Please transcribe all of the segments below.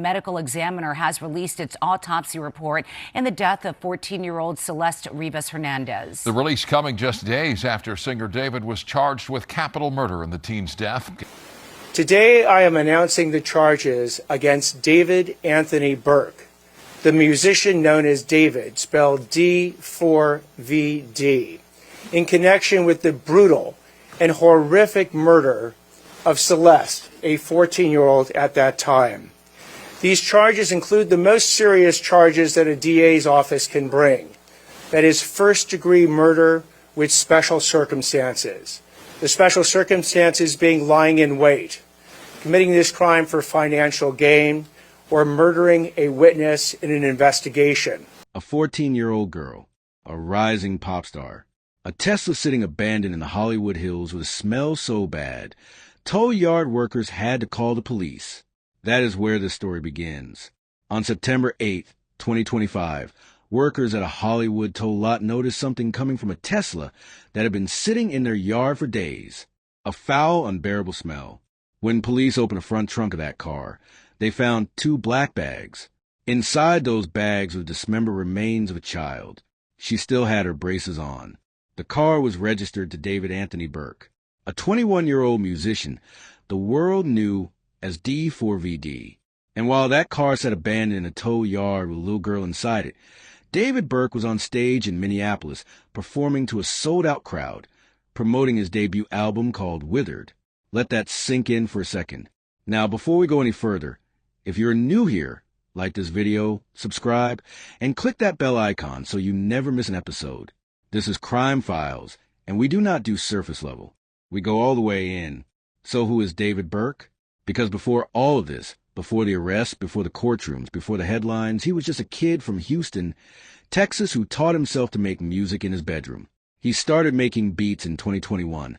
Medical examiner has released its autopsy report in the death of 14-year-old Celeste Rivas Hernandez. The release coming just days after singer David was charged with capital murder in the teen's death. Today, I am announcing the charges against David Anthony Burke, the musician known as David, spelled D4vd, in connection with the brutal and horrific murder of Celeste, a 14-year-old at that time. These charges include the most serious charges that a DA's office can bring. That is first-degree murder with special circumstances. The special circumstances being lying in wait, committing this crime for financial gain, or murdering a witness in an investigation. A 14-year-old girl, a rising pop star, a Tesla sitting abandoned in the Hollywood Hills with a smell so bad, tow yard workers had to call the police. That is where this story begins. On September 8, 2025, workers at a Hollywood toll lot noticed something coming from a Tesla that had been sitting in their yard for days. A foul, unbearable smell. When police opened the front trunk of that car, they found 2 black bags. Inside those bags were dismembered remains of a child. She still had her braces on. The car was registered to David Anthony Burke, a 21-year-old musician the world knew as D4vd. And while that car sat abandoned in a tow yard with a little girl inside it, David Burke was on stage in Minneapolis performing to a sold-out crowd, promoting his debut album called Withered. Let that sink in for a second. Now, before we go any further, if you're new here, like this video, subscribe, and click that bell icon so you never miss an episode. This is Crime Files, and we do not do surface level. We go all the way in. So who is David Burke? Because before all of this, before the arrests, before the courtrooms, before the headlines, he was just a kid from Houston, Texas, who taught himself to make music in his bedroom. He started making beats in 2021,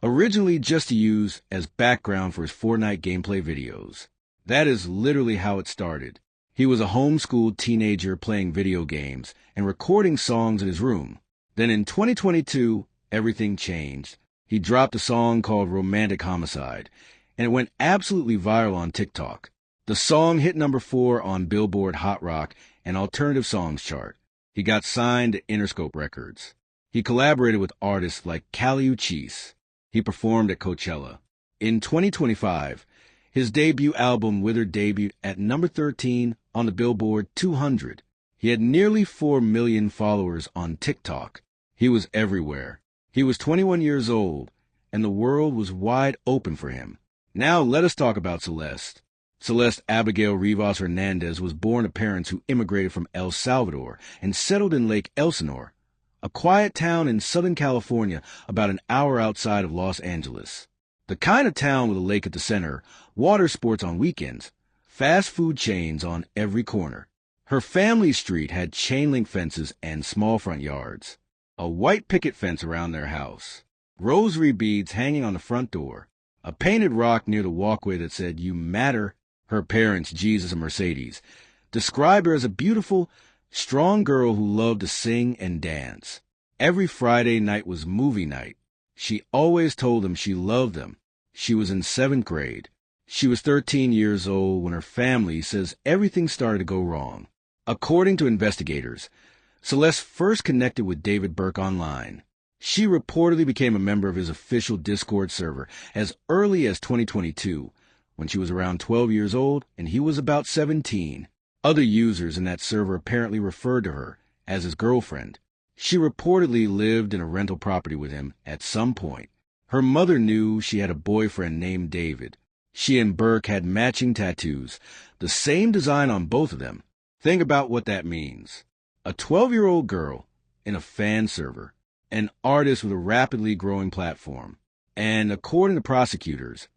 originally just to use as background for his Fortnite gameplay videos. That is literally how it started. He was a homeschooled teenager playing video games and recording songs in his room. Then in 2022, everything changed. He dropped a song called Romantic Homicide, and it went absolutely viral on TikTok. The song hit number 4 on Billboard Hot Rock and Alternative Songs chart. He got signed to Interscope Records. He collaborated with artists like Kali Uchis. He performed at Coachella. In 2025, his debut album Withered debuted at number 13 on the Billboard 200. He had nearly 4 million followers on TikTok. He was everywhere. He was 21 years old, and the world was wide open for him. Now let us talk about Celeste. Celeste Abigail Rivas Hernandez was born to parents who immigrated from El Salvador and settled in Lake Elsinore, a quiet town in Southern California about an hour outside of Los Angeles. The kind of town with a lake at the center, water sports on weekends, fast food chains on every corner. Her family street had chain-link fences and small front yards, a white picket fence around their house, rosary beads hanging on the front door, a painted rock near the walkway that said, "You matter." Her parents, Jesus and Mercedes, described her as a beautiful, strong girl who loved to sing and dance. Every Friday night was movie night. She always told them she loved them. She was in 7th grade. She was 13 years old when her family says everything started to go wrong. According to investigators, Celeste first connected with David Burke online. She reportedly became a member of his official Discord server as early as 2022, when she was around 12 years old and he was about 17. Other users in that server apparently referred to her as his girlfriend. She reportedly lived in a rental property with him at some point. Her mother knew she had a boyfriend named David. She and Burke had matching tattoos, the same design on both of them. Think about what that means. A 12-year-old girl in a fan server, an artist with a rapidly growing platform. And according to prosecutors,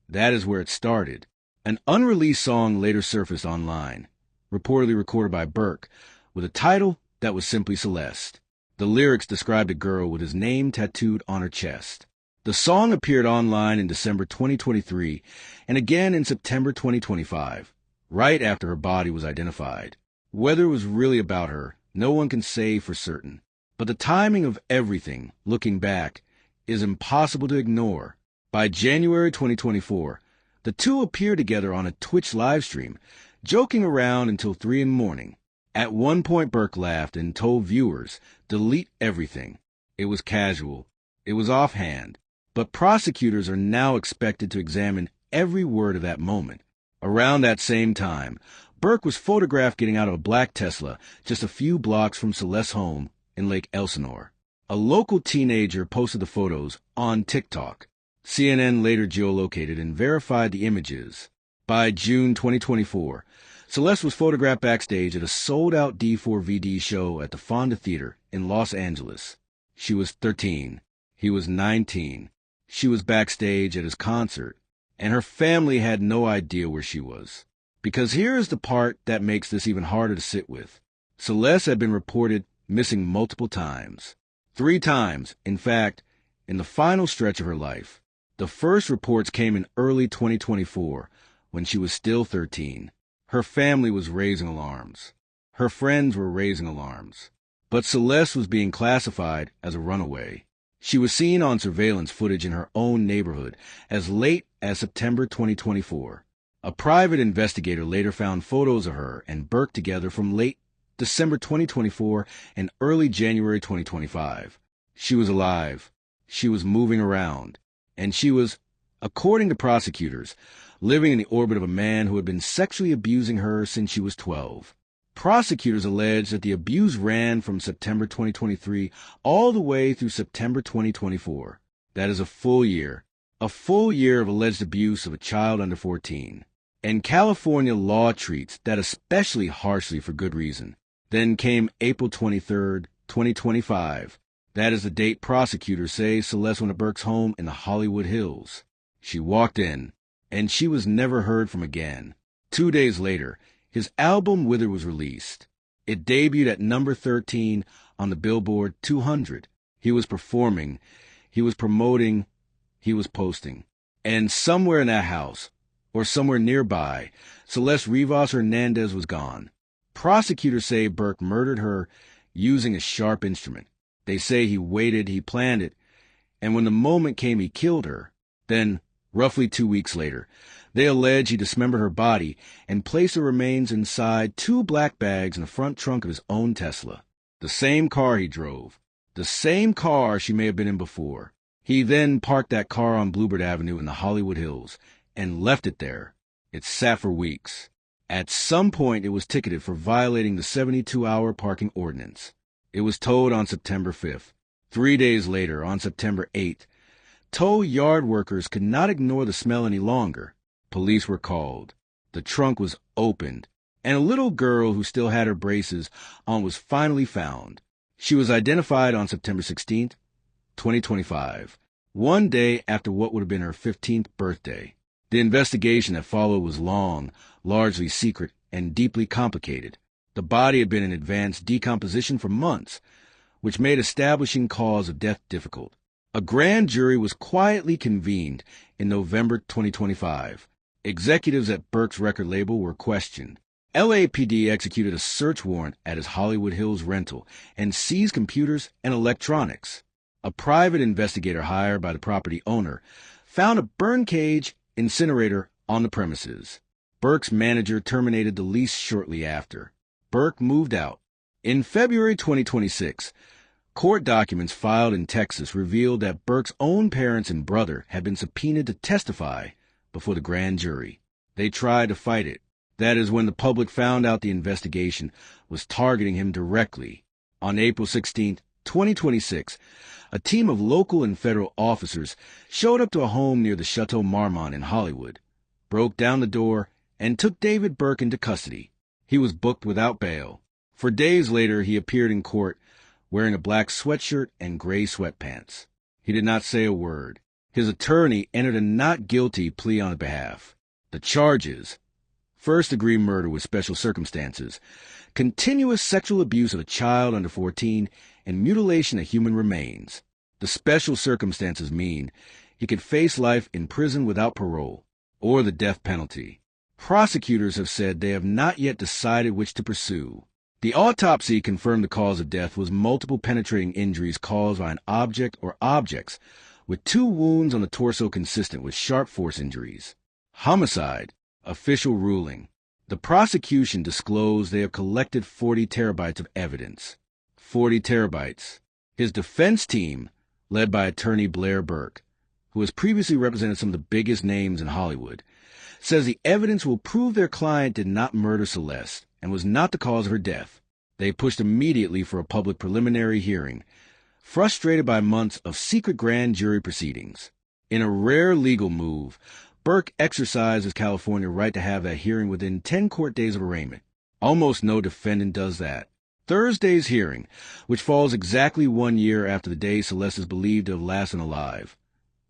that is where it started. An unreleased song later surfaced online, reportedly recorded by Burke, with a title that was simply Celeste. The lyrics described a girl with his name tattooed on her chest. The song appeared online in December 2023 and again in September 2025, right after her body was identified. Whether it was really about her, no one can say for certain. But the timing of everything, looking back, is impossible to ignore. By January 2024, the two appeared together on a Twitch livestream, joking around until 3 in the morning. At one point, Burke laughed and told viewers, "Delete everything." It was casual. It was offhand. But prosecutors are now expected to examine every word of that moment. Around that same time, Burke was photographed getting out of a black Tesla just a few blocks from Celeste's home in Lake Elsinore. A local teenager posted the photos on TikTok. CNN later geolocated and verified the images. By June 2024, Celeste was photographed backstage at a sold-out D4vd show at the Fonda Theater in Los Angeles. She was 13. He was 19. She was backstage at his concert, and her family had no idea where she was. Because here is the part that makes this even harder to sit with. Celeste had been reported missing multiple times. 3 times, in fact, in the final stretch of her life. The first reports came in early 2024, when she was still 13. Her family was raising alarms. Her friends were raising alarms. But Celeste was being classified as a runaway. She was seen on surveillance footage in her own neighborhood as late as September 2024. A private investigator later found photos of her and Burke together from late December 2024 and early January 2025. She was alive. She was moving around. And she was, according to prosecutors, living in the orbit of a man who had been sexually abusing her since she was 12. Prosecutors allege that the abuse ran from September 2023 all the way through September 2024. That is a full year of alleged abuse of a child under 14. And California law treats that especially harshly for good reason. Then came April 23, 2025. That is the date prosecutors say Celeste went to Burke's home in the Hollywood Hills. She walked in, and she was never heard from again. 2 days later, his album Wither was released. It debuted at number 13 on the Billboard 200. He was performing, he was promoting, he was posting. And somewhere in that house, or somewhere nearby, Celeste Rivas Hernandez was gone. Prosecutors say Burke murdered her using a sharp instrument. They say he waited, he planned it, and when the moment came, he killed her. Then, roughly 2 weeks later, they allege he dismembered her body and placed her remains inside 2 black bags in the front trunk of his own Tesla. The same car he drove. The same car she may have been in before. He then parked that car on Bluebird Avenue in the Hollywood Hills and left it there. It sat for weeks. At some point, it was ticketed for violating the 72-hour parking ordinance. It was towed on September 5th. 3 days later, on September 8th, tow yard workers could not ignore the smell any longer. Police were called. The trunk was opened, and a little girl who still had her braces on was finally found. She was identified on September 16th, 2025, 1 day after what would have been her 15th birthday. The investigation that followed was long, largely secret, and deeply complicated. The body had been in advanced decomposition for months, which made establishing cause of death difficult. A grand jury was quietly convened in November 2025. Executives at Burke's record label were questioned. LAPD executed a search warrant at his Hollywood Hills rental and seized computers and electronics. A private investigator hired by the property owner found a burn cage incinerator on the premises. Burke's manager terminated the lease shortly after. Burke moved out. In February 2026, court documents filed in Texas revealed that Burke's own parents and brother had been subpoenaed to testify before the grand jury. They tried to fight it. That is when the public found out the investigation was targeting him directly. On April 16, 2026, a team of local and federal officers showed up to a home near the Chateau Marmont in Hollywood, broke down the door, and took David Burke into custody. He was booked without bail. For days later, he appeared in court wearing a black sweatshirt and gray sweatpants. He did not say a word. His attorney entered a not guilty plea on his behalf. The charges: first-degree murder with special circumstances, continuous sexual abuse of a child under 14, and mutilation of human remains. The special circumstances mean he could face life in prison without parole, or the death penalty. Prosecutors have said they have not yet decided which to pursue. The autopsy confirmed the cause of death was multiple penetrating injuries caused by an object or objects, with 2 wounds on the torso consistent with sharp force injuries. Homicide, official ruling. The prosecution disclosed they have collected 40 terabytes of evidence. 40 terabytes. His defense team, led by attorney Blair Burke, who has previously represented some of the biggest names in Hollywood, says the evidence will prove their client did not murder Celeste and was not the cause of her death. They pushed immediately for a public preliminary hearing, frustrated by months of secret grand jury proceedings. In a rare legal move, Burke exercised his California right to have that hearing within 10 court days of arraignment. Almost no defendant does that. Thursday's hearing, which falls exactly 1 year after the day Celeste is believed to have last been alive,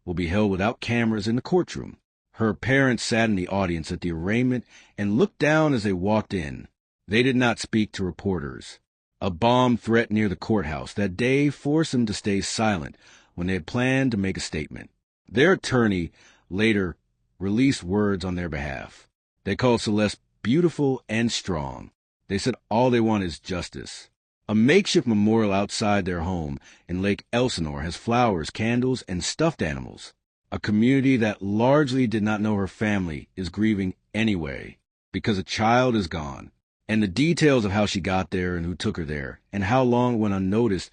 will be held without cameras in the courtroom. Her parents sat in the audience at the arraignment and looked down as they walked in. They did not speak to reporters. A bomb threat near the courthouse that day forced them to stay silent when they had planned to make a statement. Their attorney later released words on their behalf. They called Celeste beautiful and strong. They said all they want is justice. A makeshift memorial outside their home in Lake Elsinore has flowers, candles, and stuffed animals. A community that largely did not know her family is grieving anyway because a child is gone. And the details of how she got there and who took her there and how long it went unnoticed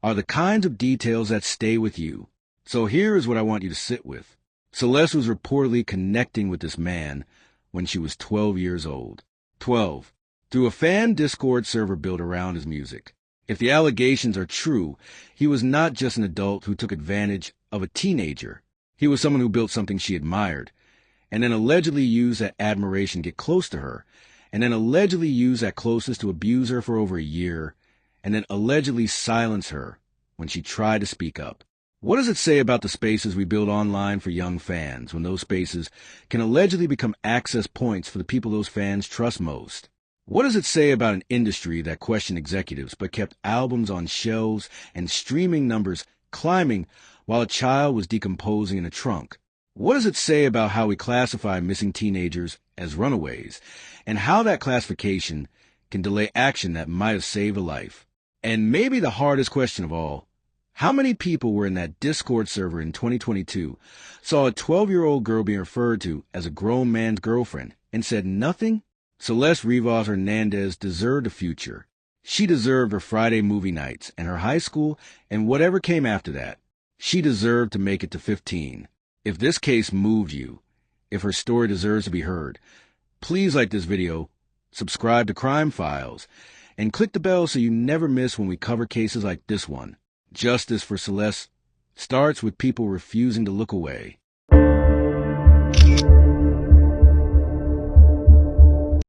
are the kinds of details that stay with you. So here is what I want you to sit with. Celeste was reportedly connecting with this man when she was 12 years old. 12. Through a fan Discord server built around his music. If the allegations are true, he was not just an adult who took advantage of a teenager. He was someone who built something she admired, and then allegedly used that admiration to get close to her, and then allegedly used that closeness to abuse her for over a year, and then allegedly silence her when she tried to speak up. What does it say about the spaces we build online for young fans when those spaces can allegedly become access points for the people those fans trust most? What does it say about an industry that questioned executives but kept albums on shelves and streaming numbers climbing while a child was decomposing in a trunk? What does it say about how we classify missing teenagers as runaways, and how that classification can delay action that might have saved a life? And maybe the hardest question of all, how many people were in that Discord server in 2022, saw a 12-year-old girl being referred to as a grown man's girlfriend, and said nothing? Celeste Rivas Hernandez deserved a future. She deserved her Friday movie nights and her high school and whatever came after that. She deserved to make it to 15. If this case moved you, if her story deserves to be heard, please like this video, subscribe to Crime Files, and click the bell so you never miss when we cover cases like this one. Justice for Celeste starts with people refusing to look away.